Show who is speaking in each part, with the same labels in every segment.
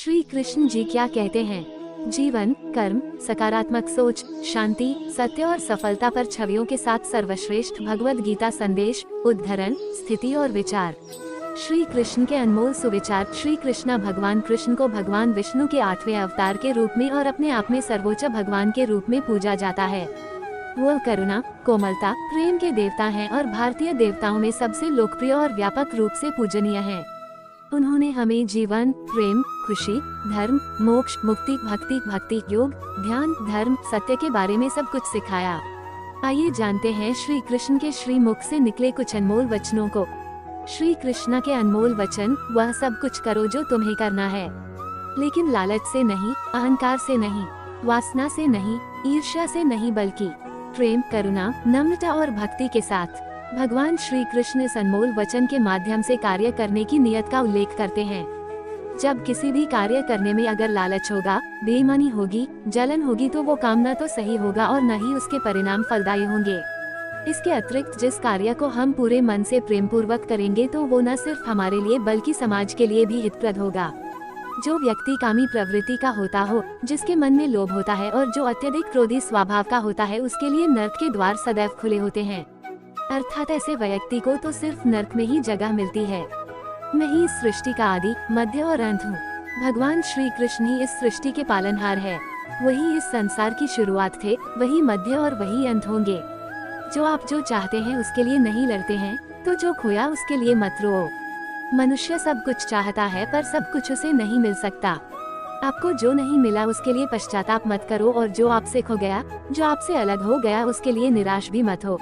Speaker 1: श्री कृष्ण जी क्या कहते हैं? जीवन, कर्म, सकारात्मक सोच, शांति, सत्य और सफलता पर छवियों के साथ सर्वश्रेष्ठ भगवद गीता संदेश, उद्धरण, स्थिति और विचार। श्री कृष्ण के अनमोल सुविचार। श्री कृष्ण भगवान कृष्ण को भगवान विष्णु के 8वें अवतार के रूप में और अपने आप में सर्वोच्च भगवान के रूप में पूजा जाता है। वो करुणा, कोमलता, प्रेम के देवता हैं और भारतीय देवताओं में सबसे लोकप्रिय और व्यापक रूप से पूजनीय हैं। उन्होंने हमें जीवन, प्रेम, खुशी, धर्म, मोक्ष, मुक्ति, भक्ति, योग, ध्यान, धर्म, सत्य के बारे में सब कुछ सिखाया। आइए जानते हैं श्री कृष्ण के श्री मुख से निकले कुछ अनमोल वचनों को। श्री कृष्ण के अनमोल वचन, वह सब कुछ करो जो तुम्हें करना है, लेकिन लालच से नहीं, अहंकार से नहीं, वासना से नहीं, ईर्ष्या से नहीं, बल्कि प्रेम, करुणा, नम्रता और भक्ति के साथ। भगवान श्री कृष्ण इस अनमोल वचन के माध्यम से कार्य करने की नियत का उल्लेख करते हैं। जब किसी भी कार्य करने में अगर लालच होगा, बेईमानी होगी, जलन होगी, तो वो काम न तो सही होगा और न ही उसके परिणाम फलदायी होंगे। इसके अतिरिक्त जिस कार्य को हम पूरे मन से प्रेम पूर्वक करेंगे तो वो न सिर्फ हमारे लिए बल्कि समाज के लिए भी हितप्रद होगा। जो व्यक्ति कामी प्रवृत्ति का होता हो, जिसके मन में लोभ होता है और जो अत्यधिक क्रोधी स्वभाव का होता है, उसके लिए नर्क के द्वार सदैव खुले होते हैं। अर्थात ऐसे व्यक्ति को तो सिर्फ नर्क में ही जगह मिलती है। मैं ही इस सृष्टि का आदि, मध्य और अंत हूँ। भगवान श्री कृष्ण ही इस सृष्टि के पालनहार है। वही इस संसार की शुरुआत थे, वही मध्य और वही अंत होंगे। जो आप जो चाहते हैं उसके लिए नहीं लड़ते हैं, तो जो खोया उसके लिए मत रो। मनुष्य सब कुछ चाहता है पर सब कुछ उसे नहीं मिल सकता। आपको जो नहीं मिला उसके लिए पश्चाताप मत करो, और जो आपसे खो गया, जो आपसे अलग हो गया, उसके लिए निराश भी मत हो।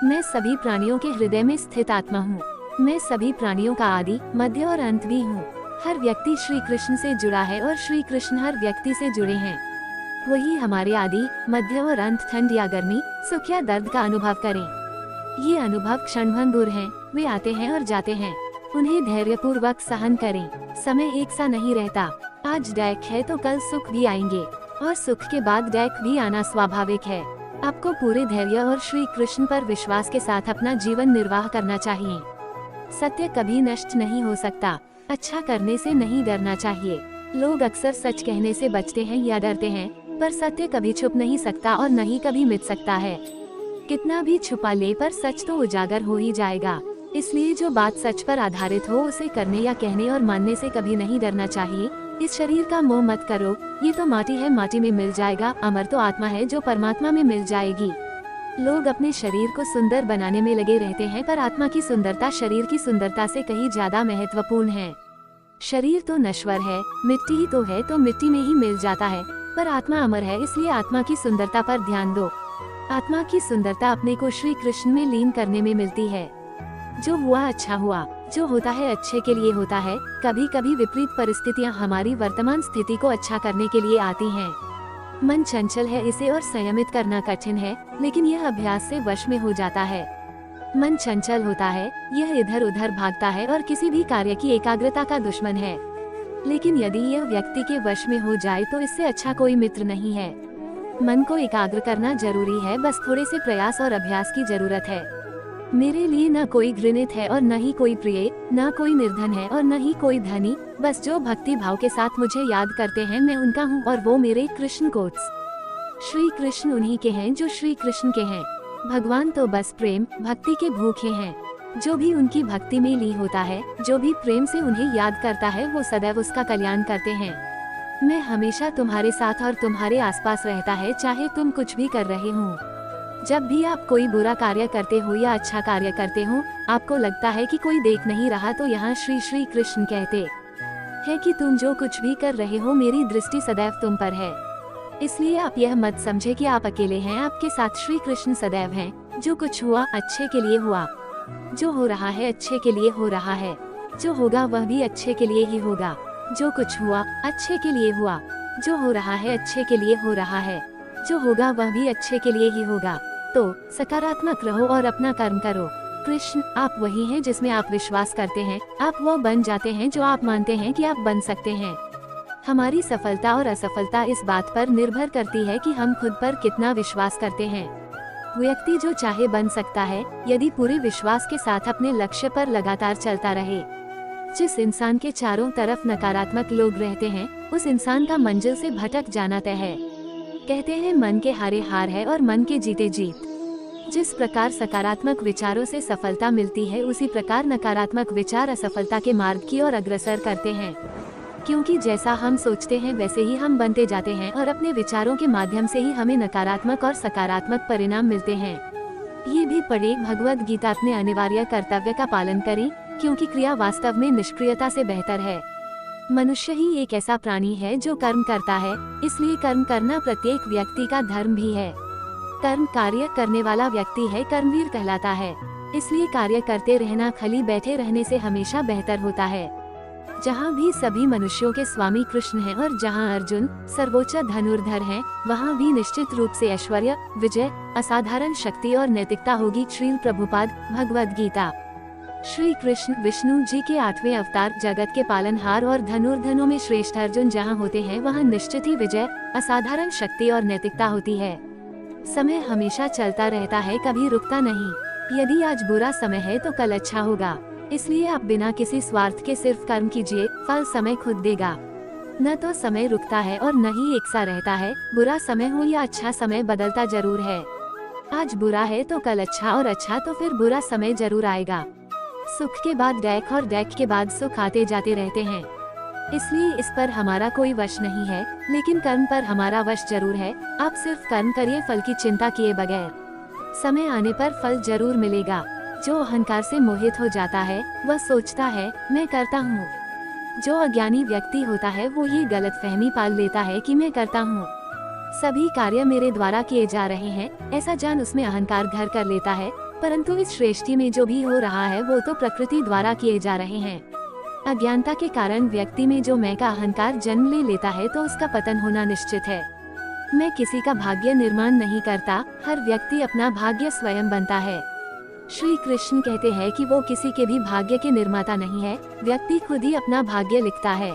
Speaker 1: मैं सभी प्राणियों के हृदय में स्थित आत्मा हूँ। मैं सभी प्राणियों का आदि, मध्य और अंत भी हूँ। हर व्यक्ति श्री कृष्ण से जुड़ा है और श्री कृष्ण हर व्यक्ति से जुड़े हैं। वही हमारे आदि, मध्य और अंत, ठंड या गर्मी, सुख या दर्द का अनुभव करें। ये अनुभव क्षणभंगुर हैं, वे आते हैं और जाते हैं। उन्हें धैर्यपूर्वक सहन करें। समय एक सा नहीं रहता। आज डैक है तो कल सुख भी आएंगे, और सुख के बाद डैक भी आना स्वाभाविक है। आपको पूरे धैर्य और श्री कृष्ण पर विश्वास के साथ अपना जीवन निर्वाह करना चाहिए। सत्य कभी नष्ट नहीं हो सकता। अच्छा करने से नहीं डरना चाहिए। लोग अक्सर सच कहने से बचते हैं या डरते हैं, पर सत्य कभी छुप नहीं सकता और न ही कभी मिट सकता है। कितना भी छुपा ले, पर सच तो उजागर हो ही जाएगा। इसलिए जो बात सच पर आधारित हो, उसे करने या कहने और मानने से कभी नहीं डरना चाहिए। इस शरीर का मोह मत करो, ये तो माटी है, माटी में मिल जाएगा। अमर तो आत्मा है जो परमात्मा में मिल जाएगी। लोग अपने शरीर को सुंदर बनाने में लगे रहते हैं, पर आत्मा की सुंदरता शरीर की सुंदरता से कहीं ज्यादा महत्वपूर्ण है। शरीर तो नश्वर है, मिट्टी ही तो है, तो मिट्टी में ही मिल जाता है, पर आत्मा अमर है। इसलिए आत्मा की सुंदरता पर ध्यान दो। आत्मा की सुंदरता अपने को श्री कृष्ण में लीन करने में मिलती है। जो हुआ अच्छा हुआ, जो होता है अच्छे के लिए होता है। कभी कभी विपरीत परिस्थितियां हमारी वर्तमान स्थिति को अच्छा करने के लिए आती हैं। मन चंचल है, इसे और संयमित करना कठिन है, लेकिन यह अभ्यास से वश में हो जाता है। मन चंचल होता है, यह इधर उधर भागता है और किसी भी कार्य की एकाग्रता का दुश्मन है। लेकिन यदि यह व्यक्ति के वश में हो जाए तो इससे अच्छा कोई मित्र नहीं है। मन को एकाग्र करना जरूरी है, बस थोड़े से प्रयास और अभ्यास की जरूरत है। मेरे लिए न कोई घृणित है और न ही कोई प्रिय, न कोई निर्धन है और न ही कोई धनी। बस जो भक्ति भाव के साथ मुझे याद करते हैं, मैं उनका हूँ और वो मेरे कृष्ण कोट्स। श्री कृष्ण उन्हीं के हैं जो श्री कृष्ण के हैं। भगवान तो बस प्रेम, भक्ति के भूखे हैं। जो भी उनकी भक्ति में लीन होता है, जो भी प्रेम से उन्हें याद करता है, वो सदैव उसका कल्याण करते हैं। मैं हमेशा तुम्हारे साथ और तुम्हारे आसपास रहता है, चाहे तुम कुछ भी कर रहे हो। जब भी आप कोई बुरा कार्य करते हो या अच्छा कार्य करते हो, आपको लगता है कि कोई देख नहीं रहा, तो यहाँ श्री कृष्ण कहते हैं कि तुम जो कुछ भी कर रहे हो, मेरी दृष्टि सदैव तुम पर है। इसलिए आप यह मत समझे कि आप अकेले हैं, आपके साथ श्री कृष्ण सदैव हैं। जो कुछ हुआ अच्छे के लिए हुआ, जो हो रहा है अच्छे के लिए हो रहा है, जो होगा वह भी अच्छे के लिए ही होगा। जो कुछ हुआ अच्छे के लिए हुआ, जो हो रहा है अच्छे के लिए हो रहा है, जो होगा वह भी अच्छे के लिए ही होगा। तो सकारात्मक रहो और अपना कर्म करो। कृष्ण आप वही हैं जिसमें आप विश्वास करते हैं। आप वो बन जाते हैं जो आप मानते हैं कि आप बन सकते हैं। हमारी सफलता और असफलता इस बात पर निर्भर करती है कि हम खुद पर कितना विश्वास करते हैं। व्यक्ति जो चाहे बन सकता है, यदि पूरे विश्वास के साथ अपने लक्ष्य पर लगातार चलता रहे। जिस इंसान के चारों तरफ नकारात्मक लोग रहते हैं, उस इंसान का मंजिल से भटक जाना तय है। कहते हैं मन के हारे हार है और मन के जीते जीत। जिस प्रकार सकारात्मक विचारों से सफलता मिलती है, उसी प्रकार नकारात्मक विचार असफलता के मार्ग की ओर अग्रसर करते हैं। क्योंकि जैसा हम सोचते हैं वैसे ही हम बनते जाते हैं और अपने विचारों के माध्यम से ही हमें नकारात्मक और सकारात्मक परिणाम मिलते हैं। ये भी पढ़े भगवद गीता। अपने अनिवार्य कर्तव्य का पालन करें, क्योंकि क्रिया वास्तव में निष्क्रियता से बेहतर है। मनुष्य ही एक ऐसा प्राणी है जो कर्म करता है, इसलिए कर्म करना प्रत्येक व्यक्ति का धर्म भी है। कर्म कार्य करने वाला व्यक्ति है कर्मवीर कहलाता है। इसलिए कार्य करते रहना खाली बैठे रहने से हमेशा बेहतर होता है। जहाँ भी सभी मनुष्यों के स्वामी कृष्ण हैं और जहाँ अर्जुन सर्वोच्च धनुर्धर हैं, वहाँ भी निश्चित रूप से ऐश्वर्य, विजय, असाधारण शक्ति और नैतिकता होगी। श्रील प्रभुपाद भगवद गीता। श्री कृष्ण विष्णु जी के 8वें अवतार, जगत के पालनहार और धनुर्धनों में श्रेष्ठ अर्जुन जहाँ होते हैं, वहाँ निश्चित ही विजय, असाधारण शक्ति और नैतिकता होती है। समय हमेशा चलता रहता है, कभी रुकता नहीं। यदि आज बुरा समय है तो कल अच्छा होगा। इसलिए आप बिना किसी स्वार्थ के सिर्फ कर्म कीजिए, फल समय खुद देगा। न तो समय रुकता है और न ही एक सा रहता है। बुरा समय हो या अच्छा समय, बदलता जरूर है। आज बुरा है तो कल अच्छा, और अच्छा तो फिर बुरा समय जरूर आएगा। सुख के बाद दैख और दैख के बाद सुख आते जाते रहते हैं। इसलिए इस पर हमारा कोई वश नहीं है, लेकिन कर्म पर हमारा वश जरूर है। आप सिर्फ कर्म करिए, फल की चिंता किए बगैर। समय आने पर फल जरूर मिलेगा। जो अहंकार से मोहित हो जाता है, वह सोचता है मैं करता हूँ। जो अज्ञानी व्यक्ति होता है, वो ये गलतफहमी पाल लेता है कि मैं करता हूँ, सभी कार्य मेरे द्वारा किए जा रहे हैं, ऐसा जान उसमें अहंकार घर कर लेता है। परंतु इस सृष्टि में जो भी हो रहा है, वो तो प्रकृति द्वारा किए जा रहे हैं। अज्ञानता के कारण व्यक्ति में जो मैं का अहंकार जन्म ले लेता है, तो उसका पतन होना निश्चित है। मैं किसी का भाग्य निर्माण नहीं करता, हर व्यक्ति अपना भाग्य स्वयं बनता है। श्री कृष्ण कहते हैं कि वो किसी के भी भाग्य के निर्माता नहीं है, व्यक्ति खुद ही अपना भाग्य लिखता है।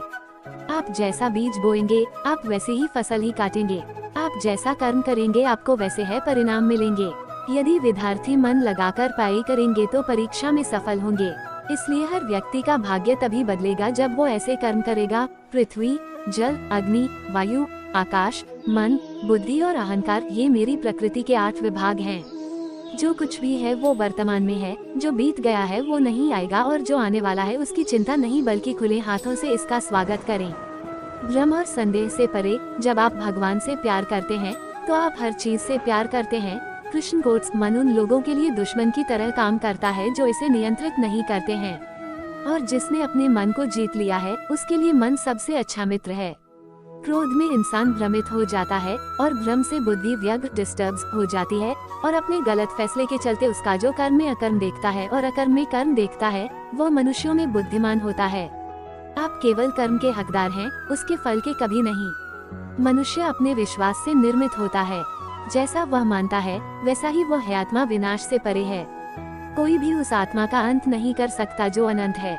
Speaker 1: आप जैसा बीज बोएंगे, आप वैसे ही फसल ही काटेंगे। आप जैसा कर्म करेंगे, आपको वैसे है परिणाम मिलेंगे। यदि विद्यार्थी मन लगाकर पढ़ाई करेंगे तो परीक्षा में सफल होंगे। इसलिए हर व्यक्ति का भाग्य तभी बदलेगा जब वो ऐसे कर्म करेगा। पृथ्वी, जल, अग्नि, वायु, आकाश, मन, बुद्धि और अहंकार, ये मेरी प्रकृति के 8 विभाग हैं। जो कुछ भी है वो वर्तमान में है, जो बीत गया है वो नहीं आएगा, और जो आने वाला है उसकी चिंता नहीं, बल्कि खुले हाथों से इसका स्वागत करें। भ्रम और संदेह से परे, जब आप भगवान से प्यार करते हैं तो आप हर चीज से प्यार करते हैं। कृष्ण कोट्स, मन उन लोगों के लिए दुश्मन की तरह काम करता है जो इसे नियंत्रित नहीं करते हैं, और जिसने अपने मन को जीत लिया है उसके लिए मन सबसे अच्छा मित्र है। क्रोध में इंसान भ्रमित हो जाता है और भ्रम से बुद्धि व्यग्र डिस्टर्ब हो जाती है, और अपने गलत फैसले के चलते उसका जो कर्म में अकर्म देखता है और अकर्म में कर्म देखता है, वो मनुष्यों में बुद्धिमान होता है। आप केवल कर्म के हकदार हैं, उसके फल के कभी नहीं। मनुष्य अपने विश्वास से निर्मित होता है। जैसा वह मानता है वैसा ही वह है। आत्मा विनाश से परे है। कोई भी उस आत्मा का अंत नहीं कर सकता जो अनंत है।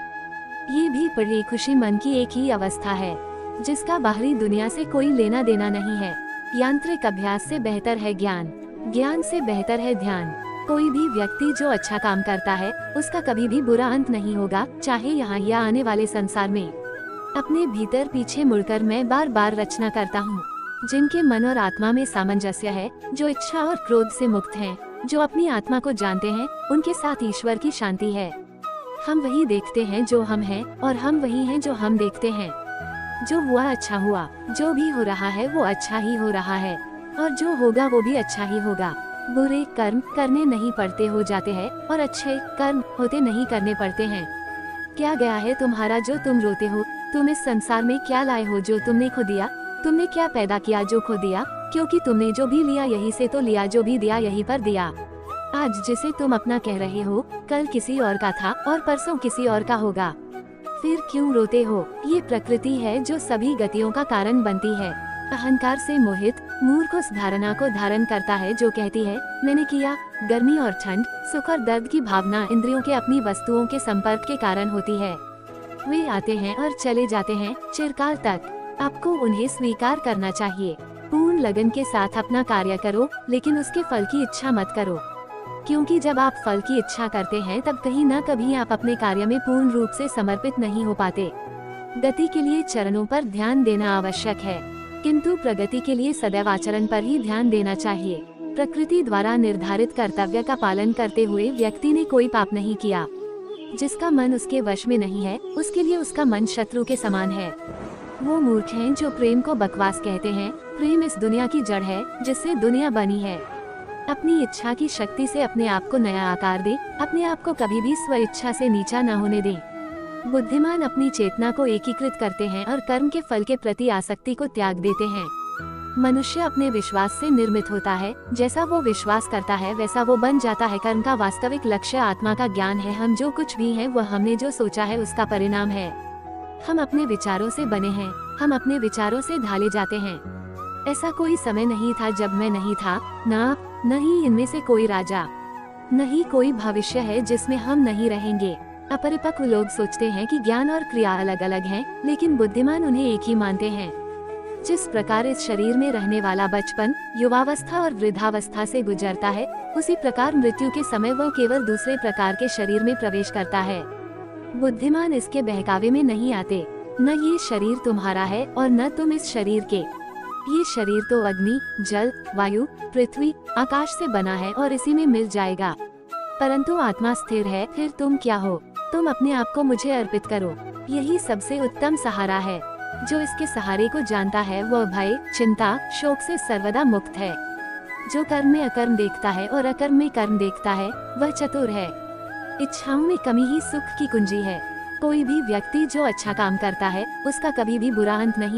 Speaker 1: ये भी पढ़े, खुशी मन की एक ही अवस्था है, जिसका बाहरी दुनिया से कोई लेना देना नहीं है। यांत्रिक अभ्यास से बेहतर है ज्ञान, ज्ञान से बेहतर है ध्यान। कोई भी व्यक्ति जो अच्छा काम करता है, उसका कभी भी बुरा अंत नहीं होगा, चाहे यहाँ या आने वाले संसार में। अपने भीतर पीछे मुड़कर मैं बार बार रचना करता हूँ। जिनके मन और आत्मा में सामंजस्य है, जो इच्छा और क्रोध से मुक्त हैं, जो अपनी आत्मा को जानते हैं, उनके साथ ईश्वर की शांति है। हम वही देखते हैं जो हम हैं, और हम वही हैं जो हम देखते हैं। जो हुआ अच्छा हुआ, जो भी हो रहा है वो अच्छा ही हो रहा है, और जो होगा वो भी अच्छा ही होगा। बुरे कर्म करने नहीं पड़ते हो जाते हैं, और अच्छे कर्म होते नहीं करने पड़ते हैं। क्या गया है तुम्हारा जो तुम रोते हो? तुम इस संसार में क्या लाए हो जो तुमने खो दिया? तुमने क्या पैदा किया जो खो दिया? क्योंकि तुमने जो भी लिया यही से तो लिया, जो भी दिया यही पर दिया। आज जिसे तुम अपना कह रहे हो, कल किसी और का था और परसों किसी और का होगा। फिर क्यों रोते हो? ये प्रकृति है जो सभी गतियों का कारण बनती है। अहंकार से मोहित मूर्ख उस धारणा को धारण करता है जो कहती है मैंने किया। गर्मी और ठंड, सुख और दर्द की भावना इंद्रियों के अपनी वस्तुओं के संपर्क के कारण होती है। वे आते हैं और चले जाते हैं चिरकाल तक। आपको उन्हें स्वीकार करना चाहिए। पूर्ण लगन के साथ अपना कार्य करो, लेकिन उसके फल की इच्छा मत करो। क्योंकि जब आप फल की इच्छा करते हैं तब कहीं न कभी आप अपने कार्य में पूर्ण रूप से समर्पित नहीं हो पाते। गति के लिए चरणों पर ध्यान देना आवश्यक है, किंतु प्रगति के लिए सदैव आचरण पर ही ध्यान देना चाहिए। प्रकृति द्वारा निर्धारित कर्तव्य का पालन करते हुए व्यक्ति ने कोई पाप नहीं किया। जिसका मन उसके वश में नहीं है, उसके लिए उसका मन शत्रु के समान है। वो मूर्ख हैं जो प्रेम को बकवास कहते हैं। प्रेम इस दुनिया की जड़ है जिससे दुनिया बनी है। अपनी इच्छा की शक्ति से अपने आप को नया आकार दे, अपने आप को कभी भी स्व इच्छा से नीचा न होने दे। बुद्धिमान अपनी चेतना को एकीकृत करते हैं और कर्म के फल के प्रति आसक्ति को त्याग देते हैं। मनुष्य अपने विश्वास से निर्मित होता है, जैसा वो विश्वास करता है वैसा वो बन जाता है। कर्म का वास्तविक लक्ष्य आत्मा का ज्ञान है। हम जो कुछ भी हैं वह हमने जो सोचा है उसका परिणाम है। हम अपने विचारों से बने हैं, हम अपने विचारों से ढाले जाते हैं। ऐसा कोई समय नहीं था जब मैं नहीं था, न ही इनमें से कोई राजा, न ही कोई भविष्य है जिसमें हम नहीं रहेंगे। अपरिपक्व लोग सोचते हैं कि ज्ञान और क्रिया अलग अलग हैं, लेकिन बुद्धिमान उन्हें एक ही मानते हैं। जिस प्रकार इस शरीर में रहने वाला बचपन, युवावस्था और वृद्धावस्था से गुजरता है, उसी प्रकार मृत्यु के समय वह केवल दूसरे प्रकार के शरीर में प्रवेश करता है। बुद्धिमान इसके बहकावे में नहीं आते। न ये शरीर तुम्हारा है और न तुम इस शरीर के। ये शरीर तो अग्नि, जल, वायु, पृथ्वी, आकाश से बना है और इसी में मिल जाएगा। परंतु आत्मा स्थिर है। फिर तुम क्या हो? तुम अपने आप को मुझे अर्पित करो। यही सबसे उत्तम सहारा है। जो इसके सहारे को जानता है वह भय, चिंता, शोक से सर्वदा मुक्त है। जो कर्म में अकर्म देखता है और अकर्म में कर्म देखता है वह चतुर है। इच्छाओं में कमी ही सुख की कुंजी है। कोई भी व्यक्ति जो अच्छा काम करता है उसका कभी भी बुरा अंत नहीं